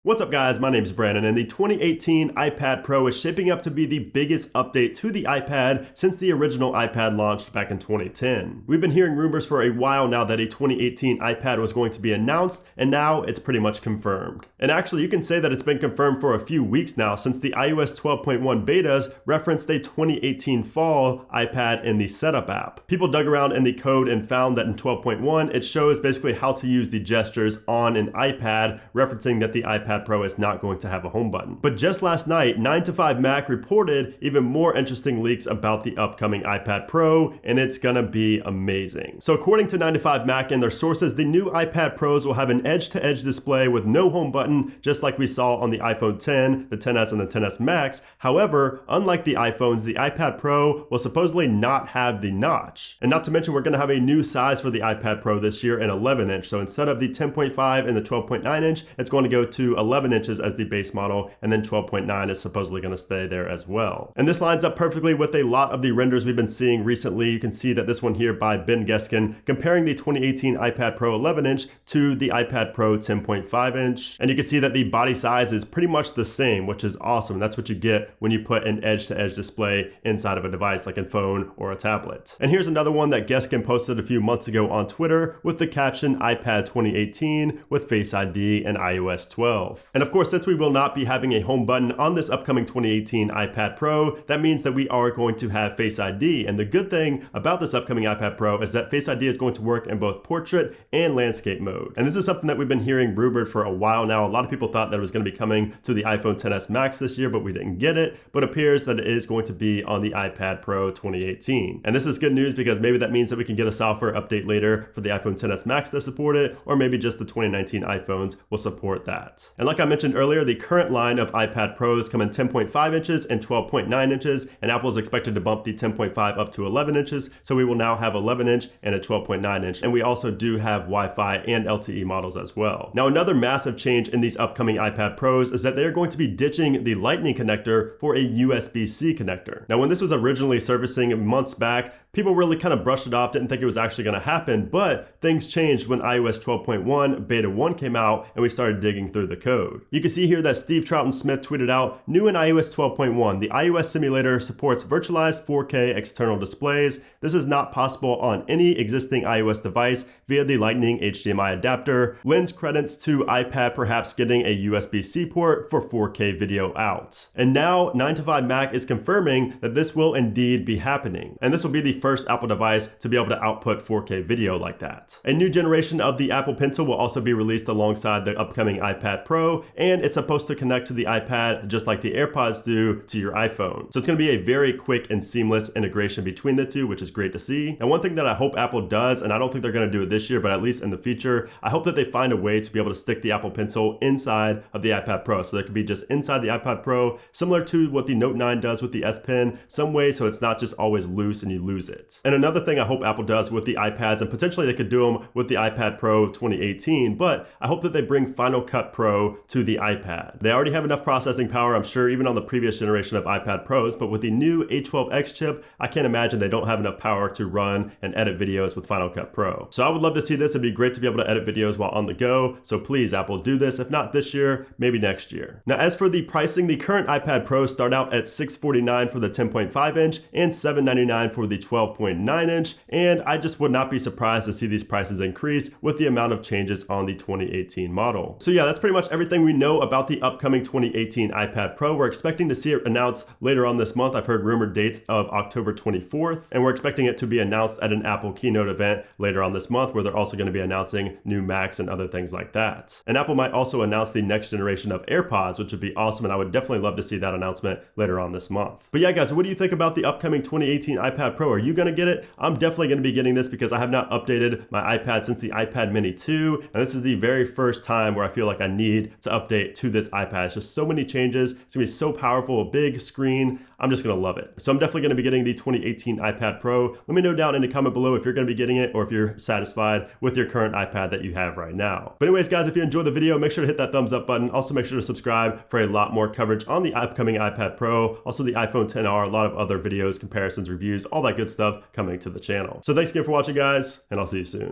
What's up guys, my name is Brandon and the 2018 iPad Pro is shaping up to be the biggest update to the iPad since the original iPad launched back in 2010. We've been hearing rumors for a while now that a 2018 iPad was going to be announced, and now it's pretty much confirmed. And actually you can say that it's been confirmed for a few weeks now since the iOS 12.1 betas referenced a 2018 fall iPad in the setup app. People dug around in the code and found that in 12.1 it shows basically how to use the gestures on an iPad, referencing that the iPad Pro is not going to have a home button. But just last night, 9to5Mac reported even more interesting leaks about the upcoming iPad Pro, and it's gonna be amazing. So according to 9to5Mac and their sources, the new iPad Pros will have an edge-to-edge display with no home button, just like we saw on the iPhone 10, the 10s, and the 10s Max. However, unlike the iPhones, the iPad Pro will supposedly not have the notch. And not to mention, we're gonna have a new size for the iPad Pro this year, an 11-inch. So instead of the 10.5 and the 12.9 inch, it's going to go to 11 inches as the base model, and then 12.9 is supposedly going to stay there as well. And this lines up perfectly with a lot of the renders we've been seeing recently. You can see that this one here by Ben Geskin comparing the 2018 iPad Pro 11-inch to the iPad Pro 10.5 inch. And you can see that the body size is pretty much the same, which is awesome. That's what you get when you put an edge-to-edge display inside of a device like a phone or a tablet. And here's another one that Geskin posted a few months ago on Twitter with the caption iPad 2018 with Face ID and iOS 12. And of course, since we will not be having a home button on this upcoming 2018 iPad Pro, that means that we are going to have Face ID. And the good thing about this upcoming iPad Pro is that Face ID is going to work in both portrait and landscape mode. And this is something that we've been hearing rumored for a while now. A lot of people thought that it was going to be coming to the iPhone 10s Max this year, but we didn't get it. But it appears that it is going to be on the iPad Pro 2018. And this is good news because maybe that means that we can get a software update later for the iPhone 10s Max to support it, or maybe just the 2019 iPhones will support that. And like I mentioned earlier, the current line of iPad Pros come in 10.5 inches and 12.9 inches, and Apple is expected to bump the 10.5 up to 11 inches, so we will now have 11-inch and a 12.9 inch, and we also do have Wi-Fi and LTE models as well. Now, another massive change in these upcoming iPad Pros is that they are going to be ditching the Lightning connector for a USB-C connector. Now, when this was originally surfacing months back, people really kind of brushed it off, didn't think it was actually going to happen, but things changed when iOS 12.1 Beta 1 came out and we started digging through the code. You can see here that Steve Troughton-Smith tweeted out, new in iOS 12.1, the iOS simulator supports virtualized 4K external displays. This is not possible on any existing iOS device via the Lightning HDMI adapter. Lends credits to iPad perhaps getting a USB-C port for 4K video out. And now 9to5Mac is confirming that this will indeed be happening. And this will be the first Apple device to be able to output 4K video like that. A new generation of the Apple Pencil will also be released alongside the upcoming iPad Pro, and it's supposed to connect to the iPad just like the AirPods do to your iPhone. So it's going to be a very quick and seamless integration between the two, which is great to see. And one thing that I hope Apple does, and I don't think they're going to do it this year, but at least in the future, I hope that they find a way to be able to stick the Apple Pencil inside of the iPad Pro. So that could be just inside the iPad Pro, similar to what the Note 9 does with the S Pen, some way so it's not just always loose and you lose it. And another thing I hope Apple does with the iPads, and potentially they could do them with the iPad Pro 2018, but I hope that they bring Final Cut Pro to the iPad. They already have enough processing power, I'm sure, even on the previous generation of iPad Pros, but with the new A12X chip, I can't imagine they don't have enough power to run and edit videos with Final Cut Pro. So I would love to see this. It'd be great to be able to edit videos while on the go. So please, Apple, do this. If not this year, maybe next year. Now, as for the pricing, the current iPad Pros start out at $649 for the 10.5 inch and $799 for the 12.9 inch. And I just would not be surprised to see these prices increase with the amount of changes on the 2018 model. So yeah, that's pretty much everything we know about the upcoming 2018 iPad Pro. We're expecting to see it announced later on this month. I've heard rumored dates of October 24th, and we're expecting it to be announced at an Apple keynote event later on this month, where they're also going to be announcing new Macs and other things like that. And Apple might also announce the next generation of AirPods, which would be awesome, and I would definitely love to see that announcement later on this month. But yeah, guys, what do you think about the upcoming 2018 iPad Pro? Are you going to get it? I'm definitely going to be getting this because I have not updated my iPad since the iPad Mini 2, and this is the very first time where I feel like I need to update to this iPad. It's just so many changes. It's going to be so powerful, a big screen. I'm just going to love it. So I'm definitely going to be getting the 2018 iPad Pro. Let me know down in the comment below if you're going to be getting it or if you're satisfied with your current iPad that you have right now. But anyways, guys, if you enjoyed the video, make sure to hit that thumbs up button. Also, make sure to subscribe for a lot more coverage on the upcoming iPad Pro, also the iPhone XR, a lot of other videos, comparisons, reviews, all that good stuff coming to the channel. So thanks again for watching, guys, and I'll see you soon.